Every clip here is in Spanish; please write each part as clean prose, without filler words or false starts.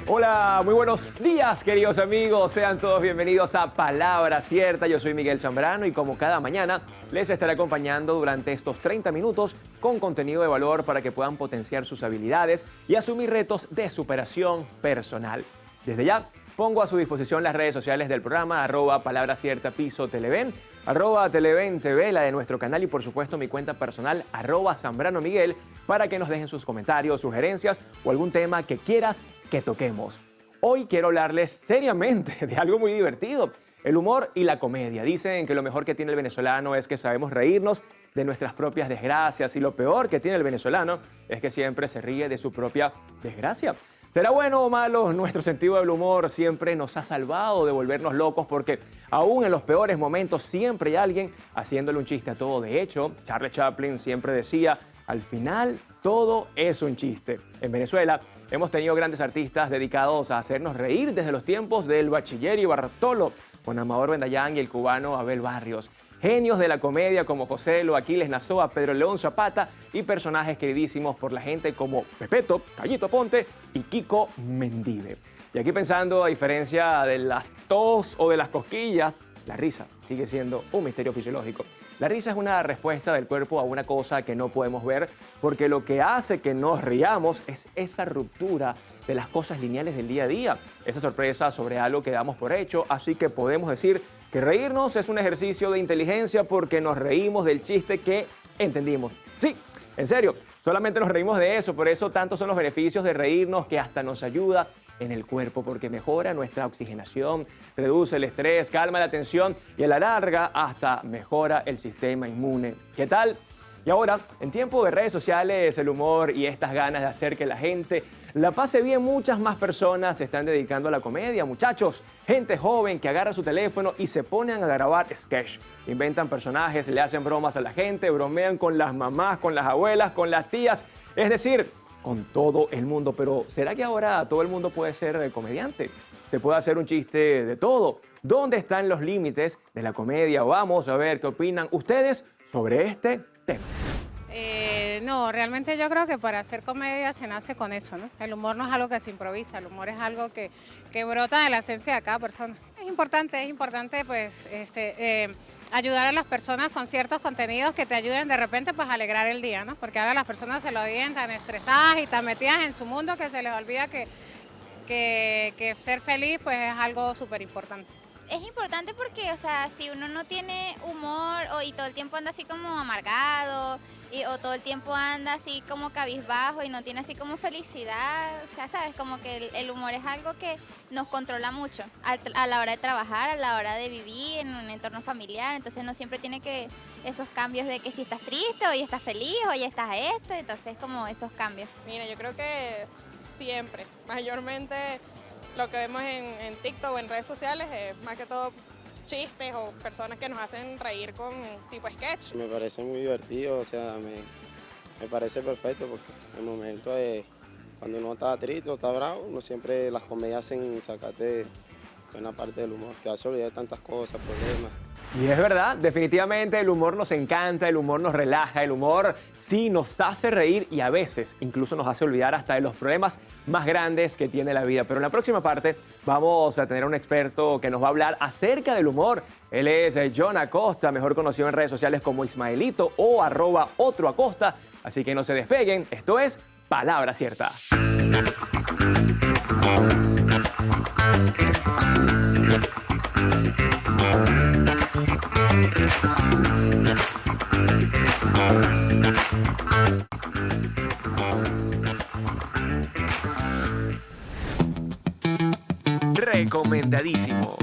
Hola, muy buenos días, queridos amigos. Sean todos bienvenidos a Palabra Cierta. Yo soy Miguel Zambrano y como cada mañana les estaré acompañando durante estos 30 minutos con contenido de valor para que puedan potenciar sus habilidades y asumir retos de superación personal. Desde ya pongo a su disposición las redes sociales del programa, @Palabra Cierta Piso Televen, @Televen TV, la de nuestro canal y por supuesto mi cuenta personal, @Zambrano Miguel, para que nos dejen sus comentarios, sugerencias o algún tema que quieras que toquemos. Hoy quiero hablarles seriamente de algo muy divertido, el humor y la comedia. Dicen que lo mejor que tiene el venezolano es que sabemos reírnos de nuestras propias desgracias y lo peor que tiene el venezolano es que siempre se ríe de su propia desgracia. ¿Será bueno o malo? Nuestro sentido del humor siempre nos ha salvado de volvernos locos porque aún en los peores momentos siempre hay alguien haciéndole un chiste a todo. De hecho, Charles Chaplin siempre decía, al final todo es un chiste. En Venezuela hemos tenido grandes artistas dedicados a hacernos reír desde los tiempos del bachiller y Bartolo, con Amador Bendayán y el cubano Abel Barrios. Genios de la comedia como José Lo, Aquiles Nazoa, Pedro León Zapata y personajes queridísimos por la gente como Pepeto, Callito Ponte y Kiko Mendive. Y aquí pensando, a diferencia de las tos o de las cosquillas, la risa sigue siendo un misterio fisiológico. La risa es una respuesta del cuerpo a una cosa que no podemos ver, porque lo que hace que nos riamos es esa ruptura de las cosas lineales del día a día, esa sorpresa sobre algo que damos por hecho, así que podemos decir que reírnos es un ejercicio de inteligencia porque nos reímos del chiste que entendimos. Sí, en serio, solamente nos reímos de eso, por eso tantos son los beneficios de reírnos que hasta nos ayuda en el cuerpo porque mejora nuestra oxigenación, reduce el estrés, calma la tensión y a la larga hasta mejora el sistema inmune. ¿Qué tal? Y ahora, en tiempo de redes sociales, el humor y estas ganas de hacer que la gente la pase bien, muchas más personas se están dedicando a la comedia. Muchachos, gente joven que agarra su teléfono y se ponen a grabar sketch. Inventan personajes, le hacen bromas a la gente, bromean con las mamás, con las abuelas, con las tías. Es decir, con todo el mundo. Pero ¿será que ahora todo el mundo puede ser comediante? ¿Se puede hacer un chiste de todo? ¿Dónde están los límites de la comedia? Vamos a ver qué opinan ustedes sobre este tema. No, realmente yo creo que para hacer comedia se nace con eso, ¿no? El humor no es algo que se improvisa, el humor es algo que brota de la esencia de cada persona. Es importante pues ayudar a las personas con ciertos contenidos que te ayuden de repente pues a alegrar el día, ¿no? Porque ahora las personas se lo viven tan estresadas y tan metidas en su mundo que se les olvida que ser feliz pues es algo súper importante. Es importante porque, o sea, si uno no tiene humor y todo el tiempo anda así como amargado o todo el tiempo anda así como cabizbajo y no tiene así como felicidad, o sea, sabes, como que el humor es algo que nos controla mucho a la hora de trabajar, a la hora de vivir en un entorno familiar, entonces no siempre tiene que esos cambios de que si estás triste, hoy estás feliz, hoy estás esto, entonces como esos cambios. Mira, yo creo que siempre, mayormente lo que vemos en TikTok o en redes sociales es más que todo chistes o personas que nos hacen reír con tipo sketch. Me parece muy divertido, o sea, me parece perfecto porque en el momento de cuando uno está triste o está bravo, uno siempre las comedias hacen sacarte en la parte del humor, te hace olvidar de tantas cosas, problemas. Y es verdad, definitivamente el humor nos encanta, el humor nos relaja, el humor sí nos hace reír y a veces incluso nos hace olvidar hasta de los problemas más grandes que tiene la vida. Pero en la próxima parte vamos a tener a un experto que nos va a hablar acerca del humor. Él es John Acosta, mejor conocido en redes sociales como Ismaelito o @OtroAcosta. Así que no se despeguen, esto es Palabra Cierta. Recomendadísimo.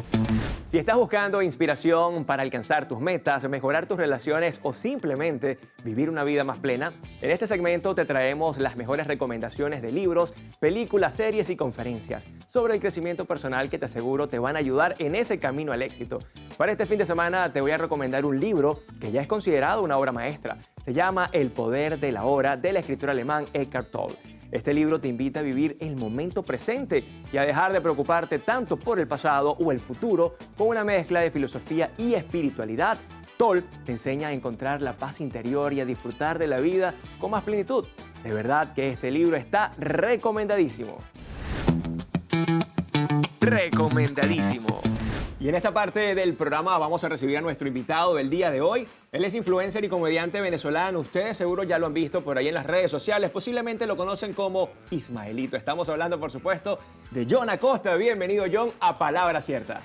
Si estás buscando inspiración para alcanzar tus metas, mejorar tus relaciones o simplemente vivir una vida más plena, en este segmento te traemos las mejores recomendaciones de libros, películas, series y conferencias sobre el crecimiento personal que te aseguro te van a ayudar en ese camino al éxito. Para este fin de semana te voy a recomendar un libro que ya es considerado una obra maestra. Se llama El poder de la hora del escritor alemán Eckhart Tolle. Este libro te invita a vivir el momento presente y a dejar de preocuparte tanto por el pasado o el futuro con una mezcla de filosofía y espiritualidad. Tol te enseña a encontrar la paz interior y a disfrutar de la vida con más plenitud. De verdad que este libro está recomendadísimo. Recomendadísimo. Y en esta parte del programa vamos a recibir a nuestro invitado del día de hoy. Él es influencer y comediante venezolano. Ustedes seguro ya lo han visto por ahí en las redes sociales. Posiblemente lo conocen como Ismaelito. Estamos hablando, por supuesto, de Jon Acosta. Bienvenido, Jon, a Palabra Cierta.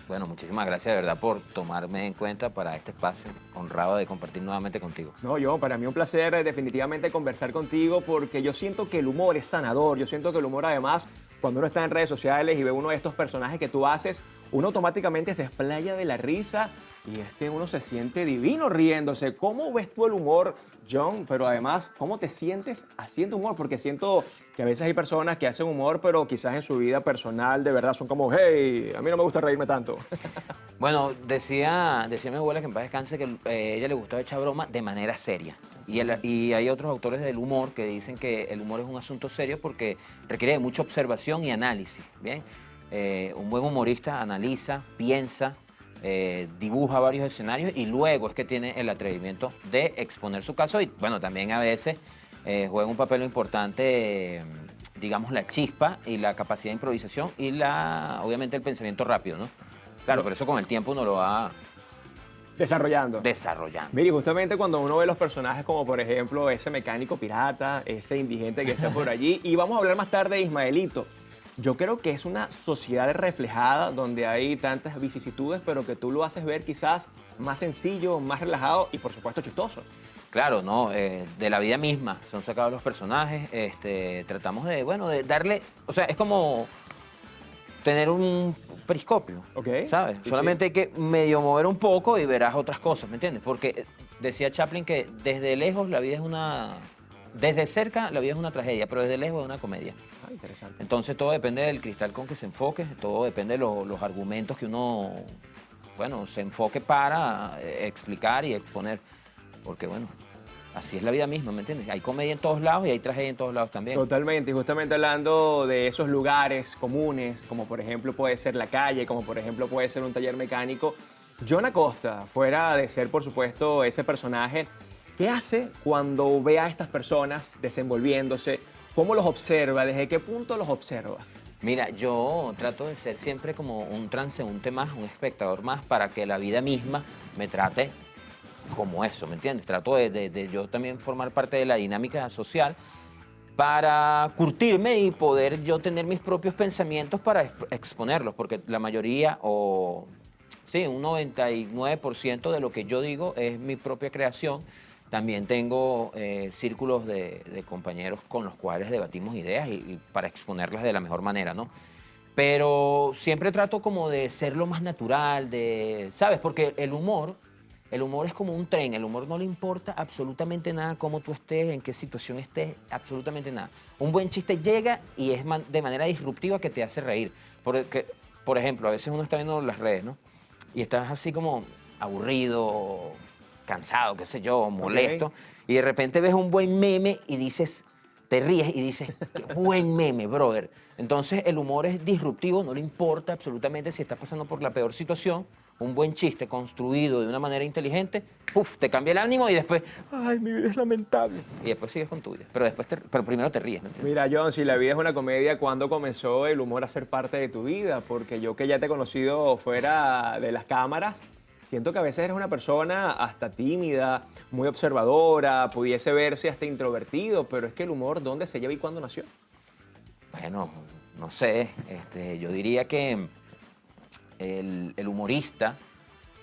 Bueno, muchísimas gracias de verdad por tomarme en cuenta para este espacio. Honrado de compartir nuevamente contigo. No, Jon, para mí un placer definitivamente conversar contigo porque yo siento que el humor es sanador. Yo siento que el humor, además, cuando uno está en redes sociales y ve uno de estos personajes que tú haces, uno automáticamente se explaya de la risa y es que uno se siente divino riéndose. ¿Cómo ves tú el humor, Jon? Pero además, ¿cómo te sientes haciendo humor? Porque siento que a veces hay personas que hacen humor, pero quizás en su vida personal de verdad son como, hey, a mí no me gusta reírme tanto. Bueno, decía mi abuela que en paz descanse que a ella le gustaba echar broma de manera seria. Y hay otros autores del humor que dicen que el humor es un asunto serio porque requiere de mucha observación y análisis, ¿bien? Un buen humorista analiza, piensa, dibuja varios escenarios y luego es que tiene el atrevimiento de exponer su caso y, bueno, también a veces juega un papel importante, digamos, la chispa y la capacidad de improvisación y obviamente el pensamiento rápido, ¿no? Claro, pero eso con el tiempo uno lo va Desarrollando. Mire, justamente cuando uno ve los personajes como, por ejemplo, ese mecánico pirata, ese indigente que está por allí, y vamos a hablar más tarde de Ismaelito. Yo creo que es una sociedad reflejada donde hay tantas vicisitudes, pero que tú lo haces ver quizás más sencillo, más relajado y, por supuesto, chistoso. Claro, ¿no? De la vida misma son sacados los personajes. Tratamos de, bueno, de darle... O sea, es como tener un periscopio, ¿sabes? Sí, Solamente hay que medio mover un poco y verás otras cosas, ¿me entiendes? Porque decía Chaplin que desde lejos la vida es una... Desde cerca la vida es una tragedia, pero desde lejos es una comedia. Ah, interesante. Entonces todo depende del cristal con que se enfoque, todo depende de los argumentos que uno, bueno, se enfoque para explicar y exponer. Porque, bueno, así es la vida misma, ¿me entiendes? Hay comedia en todos lados y hay tragedia en todos lados también. Totalmente, y justamente hablando de esos lugares comunes, como por ejemplo puede ser la calle, como por ejemplo puede ser un taller mecánico, Jon Acosta, fuera de ser por supuesto ese personaje, ¿qué hace cuando ve a estas personas desenvolviéndose? ¿Cómo los observa? ¿Desde qué punto los observa? Mira, yo trato de ser siempre como un transeúnte más, un espectador más, para que la vida misma me trate como eso, ¿me entiendes? Trato de yo también formar parte de la dinámica social para curtirme y poder yo tener mis propios pensamientos para exponerlos, porque la mayoría, sí, un 99% de lo que yo digo es mi propia creación. También tengo círculos de compañeros con los cuales debatimos ideas y para exponerlas de la mejor manera, ¿no? Pero siempre trato como de ser lo más natural, ¿sabes? Porque el humor es como un tren, el humor no le importa absolutamente nada cómo tú estés, en qué situación estés, absolutamente nada. Un buen chiste llega y es de manera disruptiva que te hace reír. Porque, por ejemplo, a veces uno está viendo las redes, ¿no? Y estás así como aburrido, cansado, qué sé yo, molesto, y de repente ves un buen meme y dices, te ríes y dices, qué buen meme, brother. Entonces el humor es disruptivo, no le importa absolutamente si estás pasando por la peor situación, un buen chiste construido de una manera inteligente, ¡puf!, te cambia el ánimo y después, ay, mi vida es lamentable. Y después sigues con tu vida, pero primero te ríes, ¿me entiendes? Mira, Jon, si la vida es una comedia, ¿cuándo comenzó el humor a ser parte de tu vida? Porque yo que ya te he conocido fuera de las cámaras, siento que a veces eres una persona hasta tímida, muy observadora, pudiese verse hasta introvertido, pero es que el humor, ¿dónde se lleva y cuándo nació? Bueno, no sé, yo diría que el humorista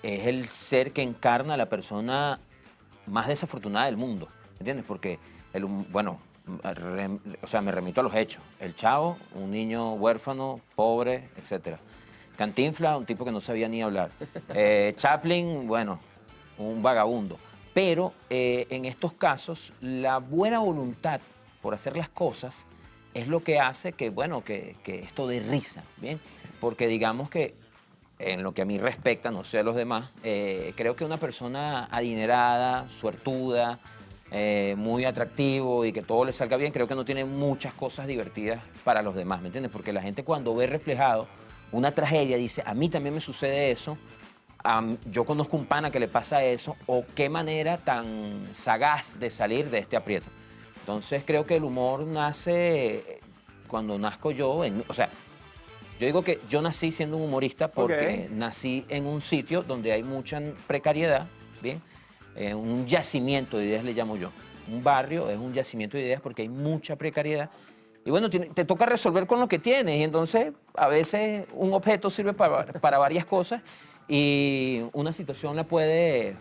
es el ser que encarna a la persona más desafortunada del mundo, ¿entiendes? Porque, bueno, o sea, me remito a los hechos. El Chavo, un niño huérfano, pobre, etcétera. Cantinflas, un tipo que no sabía ni hablar. Chaplin, bueno, un vagabundo. Pero en estos casos, la buena voluntad por hacer las cosas es lo que hace que, bueno, que esto dé risa, ¿bien? Porque digamos que, en lo que a mí respecta, no sé a los demás, creo que una persona adinerada, suertuda, muy atractivo y que todo le salga bien, creo que no tiene muchas cosas divertidas para los demás, ¿me entiendes? Porque la gente cuando ve reflejado una tragedia dice, a mí también me sucede eso, yo conozco un pana que le pasa eso, o qué manera tan sagaz de salir de este aprieto. Entonces creo que el humor nace cuando nazco yo, o sea, yo digo que yo nací siendo un humorista porque nací en un sitio donde hay mucha precariedad, ¿bien? Un yacimiento de ideas le llamo yo. Un barrio es un yacimiento de ideas porque hay mucha precariedad. Y bueno, te toca resolver con lo que tienes. Y entonces a veces un objeto sirve para varias cosas y una situación la puede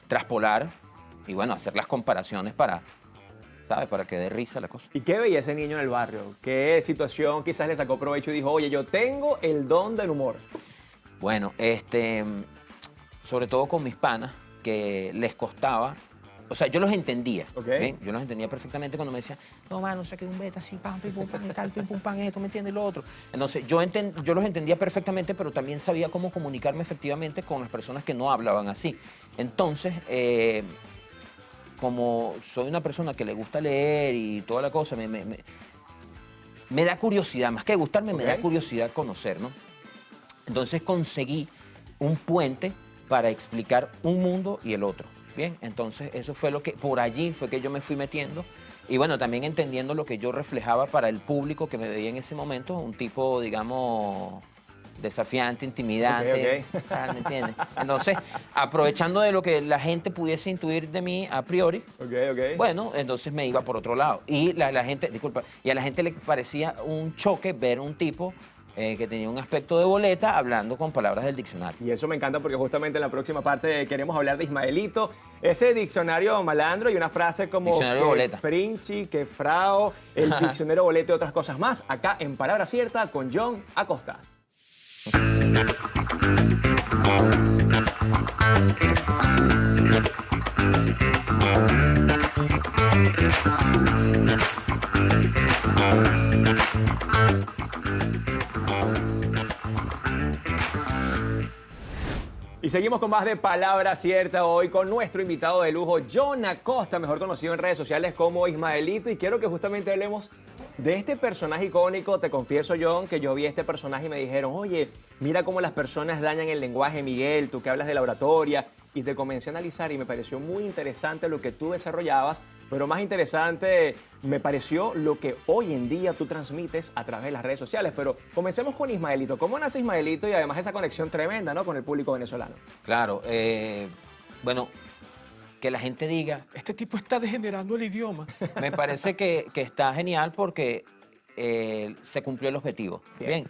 traspolar y bueno, hacer las comparaciones para, ¿sabes? Para que dé risa la cosa. ¿Y qué veía ese niño en el barrio? ¿Qué situación quizás le sacó provecho y dijo, oye, yo tengo el don del humor? Bueno, sobre todo con mis panas, que les costaba, o sea, yo los entendía, ¿ven? Yo los entendía perfectamente cuando me decían, no, mano, saqué un beta así, pam, pim, pum, pam, y tal, pim, pum, pam, esto, ¿me entiendes? Lo otro. Entonces, yo los entendía perfectamente, pero también sabía cómo comunicarme efectivamente con las personas que no hablaban así. Entonces, como soy una persona que le gusta leer y toda la cosa, me da curiosidad, más que gustarme, me da curiosidad conocer, ¿no? Entonces conseguí un puente para explicar un mundo y el otro, ¿bien? Entonces eso fue lo que, por allí fue que yo me fui metiendo y bueno, también entendiendo lo que yo reflejaba para el público que me veía en ese momento, un tipo, digamos, desafiante, intimidante, ¿me entiendes? Entonces, aprovechando de lo que la gente pudiese intuir de mí a priori, bueno, entonces me iba por otro lado. Y la gente, disculpa, y a la gente le parecía un choque ver un tipo que tenía un aspecto de boleta hablando con palabras del diccionario. Y eso me encanta porque justamente en la próxima parte queremos hablar de Ismaelito, ese diccionario malandro y una frase como diccionario boleta, frinchi, que frao, el diccionario boleta y otras cosas más, acá en Palabra Cierta con John Acosta. Y seguimos con más de Palabra Cierta hoy con nuestro invitado de lujo, John Acosta, mejor conocido en redes sociales como Ismaelito. Y quiero que justamente hablemos de este personaje icónico. Te confieso, John, que yo vi este personaje y me dijeron, oye, mira cómo las personas dañan el lenguaje, Miguel, tú que hablas de la oratoria. Y te comencé a analizar y me pareció muy interesante lo que tú desarrollabas, pero más interesante me pareció lo que hoy en día tú transmites a través de las redes sociales. Pero comencemos con Ismaelito. ¿Cómo nace Ismaelito y además esa conexión tremenda, ¿no?, con el público venezolano? Claro, bueno, que la gente diga, este tipo está degenerando el idioma. Me parece que está genial porque se cumplió el objetivo. Bien,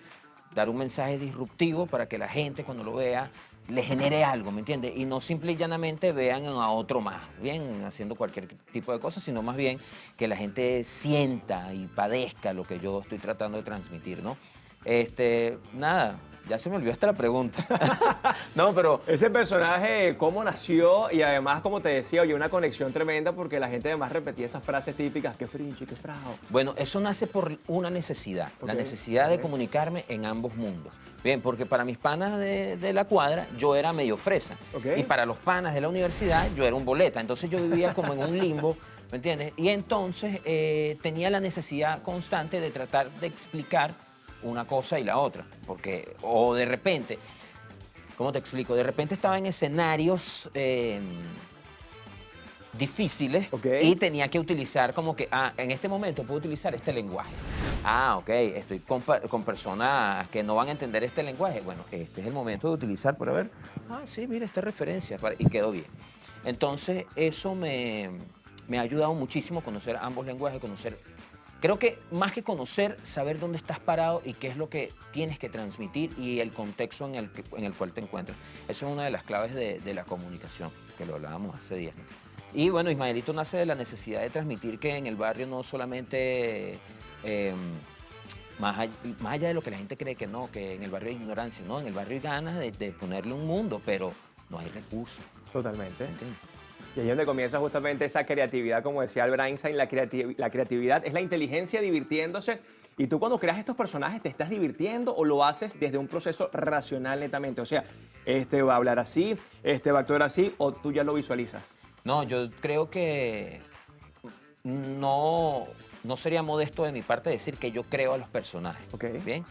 dar un mensaje disruptivo para que la gente cuando lo vea le genere algo, ¿me entiendes? Y no simple y llanamente vean a otro más, bien, haciendo cualquier tipo de cosas, sino más bien que la gente sienta y padezca lo que yo estoy tratando de transmitir, ¿no? Nada, ya se me olvidó hasta la pregunta. No, pero... Ese personaje, ¿cómo nació? Y además, como te decía, oye, una conexión tremenda porque la gente además repetía esas frases típicas, qué frinchi, qué frao. Bueno, eso nace por una necesidad, la necesidad de comunicarme en ambos mundos. Bien, porque para mis panas de la cuadra yo era medio fresa. Y para los panas de la universidad yo era un boleta. Entonces yo vivía como en un limbo, ¿me entiendes? Y entonces tenía la necesidad constante de tratar de explicar una cosa y la otra. Porque, o de repente, ¿cómo te explico? De repente estaba en escenarios difíciles y tenía que utilizar como que, en este momento puedo utilizar este lenguaje. Estoy con personas que no van a entender este lenguaje. Bueno, este es el momento de utilizar para ver, sí, mira esta referencia y quedó bien. Entonces, eso me ha ayudado muchísimo a conocer ambos lenguajes, creo que más que conocer, saber dónde estás parado y qué es lo que tienes que transmitir y el contexto en el cual te encuentras. Eso es una de las claves de la comunicación, que lo hablábamos hace días, ¿no? Y bueno, Ismaelito nace de la necesidad de transmitir que en el barrio no solamente, más allá de lo que la gente cree que no, que en el barrio hay ignorancia, no, en el barrio hay ganas de ponerle un mundo, pero no hay recursos. Totalmente. ¿Entiendes? Y ahí es donde comienza justamente esa creatividad, como decía Albert Einstein, la creatividad es la inteligencia divirtiéndose. Y tú cuando creas estos personajes, ¿te estás divirtiendo o lo haces desde un proceso racional netamente? O sea, este va a hablar así, este va a actuar así, o tú ya lo visualizas. No, yo creo que no sería modesto de mi parte decir que yo creo a los personajes. Ok. Bien,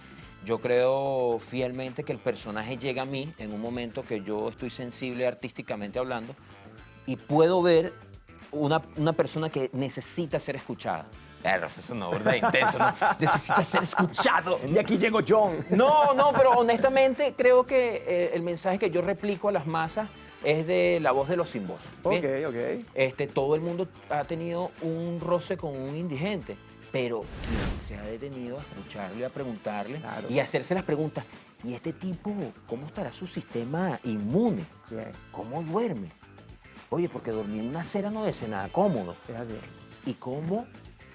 yo creo fielmente que el personaje llega a mí en un momento que yo estoy sensible artísticamente hablando y puedo ver una persona que necesita ser escuchada. Eso es una verdad intenso, ¿no? Necesita ser escuchado. Y aquí llegó John. No, pero honestamente creo que el mensaje que yo replico a las masas es de la voz de los sin voz. ¿Bien? Ok. Todo el mundo ha tenido un roce con un indigente, pero quien se ha detenido a escucharle, a preguntarle Claro. y a hacerse las preguntas, ¿y este tipo cómo estará su sistema inmune? Bien, ¿Cómo duerme? Oye, porque dormir en una acera no es nada cómodo. es así. ¿Y cómo?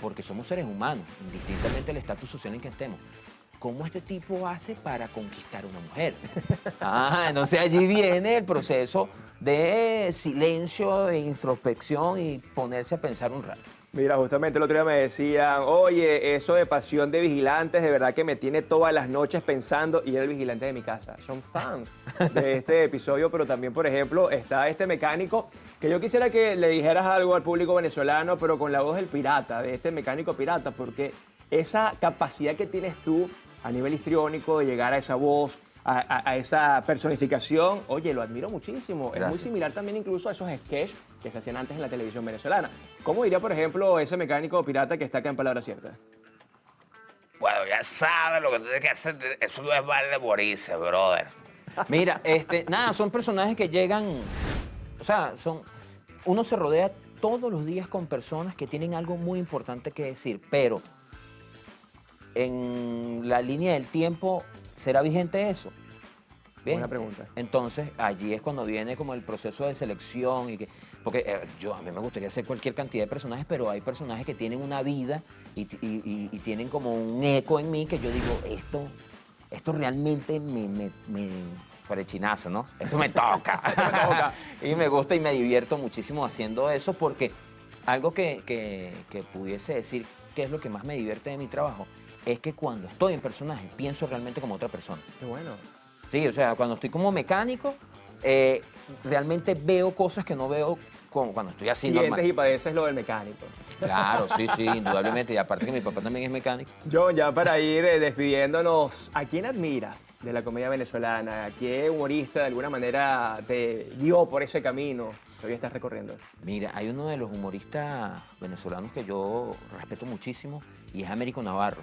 Porque somos seres humanos, indistintamente del estatus social en que estemos. ¿Cómo este tipo hace para conquistar una mujer? Entonces allí viene el proceso de silencio, de introspección y ponerse a pensar un rato. Mira, justamente el otro día me decían, oye, eso de Pasión de Vigilantes, de verdad que me tiene todas las noches pensando, y era el vigilante de mi casa. Son fans de este episodio, pero también, por ejemplo, está este mecánico, que yo quisiera que le dijeras algo al público venezolano, pero con la voz del pirata, de este mecánico pirata, porque esa capacidad que tienes tú a nivel histriónico de llegar a esa voz, a esa personificación, oye, lo admiro muchísimo. Es muy Gracias. similar también incluso a esos sketches que se hacían antes en la televisión venezolana. ¿Cómo diría, por ejemplo, ese mecánico pirata que está acá en Palabras Ciertas? Bueno, ya sabes lo que tú tienes que hacer. Eso no es mal de morirse, brother. Mira, son personajes que llegan, o sea, uno se rodea todos los días con personas que tienen algo muy importante que decir, pero en la línea del tiempo, ¿será vigente eso? Bien. Buena pregunta. Entonces, allí es cuando viene como el proceso de selección porque a mí me gustaría hacer cualquier cantidad de personajes, pero hay personajes que tienen una vida y tienen como un eco en mí que yo digo, esto realmente me farechinazo, ¿no? Esto me toca. Esto me toca. Y me gusta y me divierto muchísimo haciendo eso porque algo que pudiese decir que es lo que más me divierte de mi trabajo es que cuando estoy en personaje pienso realmente como otra persona. Qué bueno. Sí, o sea, cuando estoy como mecánico, realmente veo cosas que no veo cuando estoy así Sientes normal. y padeces lo del mecánico. Claro, sí, indudablemente. Y aparte que mi papá también es mecánico. John, ya para ir despidiéndonos, ¿a quién admiras de la comedia venezolana? ¿A qué humorista de alguna manera te guió por ese camino que hoy estás recorriendo? Mira, hay uno de los humoristas venezolanos que yo respeto muchísimo y es Américo Navarro.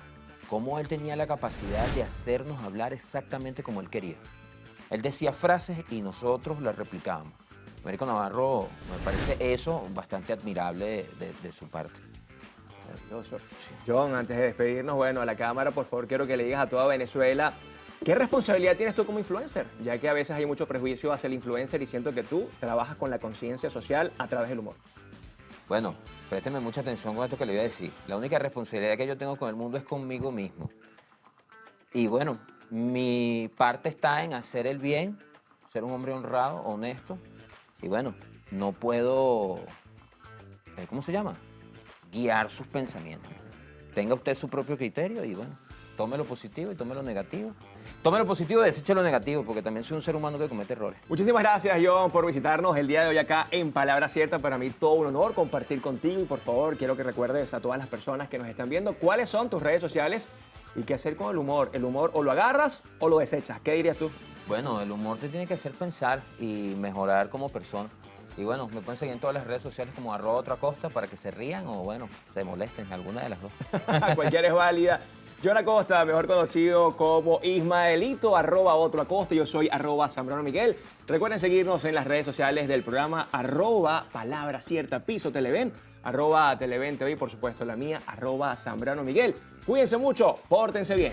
Cómo él tenía la capacidad de hacernos hablar exactamente como él quería. Él decía frases y nosotros las replicábamos. Américo Navarro, me parece eso bastante admirable de su parte. Maravilloso. John, antes de despedirnos, bueno, a la cámara, por favor, quiero que le digas a toda Venezuela, ¿qué responsabilidad tienes tú como influencer? Ya que a veces hay mucho prejuicio hacia el influencer y siento que tú trabajas con la conciencia social a través del humor. Bueno, présteme mucha atención con esto que le voy a decir. La única responsabilidad que yo tengo con el mundo es conmigo mismo. Y bueno, mi parte está en hacer el bien, ser un hombre honrado, honesto. Y bueno, no puedo, ¿cómo se llama? Guiar sus pensamientos. Tenga usted su propio criterio y bueno, tome lo positivo y tome lo negativo. Tome lo positivo y deseche lo negativo, porque también soy un ser humano que comete errores. Muchísimas gracias, John, por visitarnos el día de hoy acá en Palabras Ciertas. Para mí todo un honor compartir contigo y por favor quiero que recuerdes a todas las personas que nos están viendo cuáles son tus redes sociales y qué hacer con el humor. El humor o lo agarras o lo desechas. ¿Qué dirías tú? Bueno, el humor te tiene que hacer pensar y mejorar como persona. Y bueno, me pueden seguir en todas las redes sociales como @otroacosta para que se rían o bueno, se molesten, alguna de las dos. Cualquiera es válida. John Acosta, mejor conocido como Ismaelito, @otroacosta. Yo soy @ZambranoMiguel. Recuerden seguirnos en las redes sociales del programa @Palabra Cierta, Piso Televen, @Televen TV y por supuesto la mía, @ZambranoMiguel. Cuídense mucho, pórtense bien.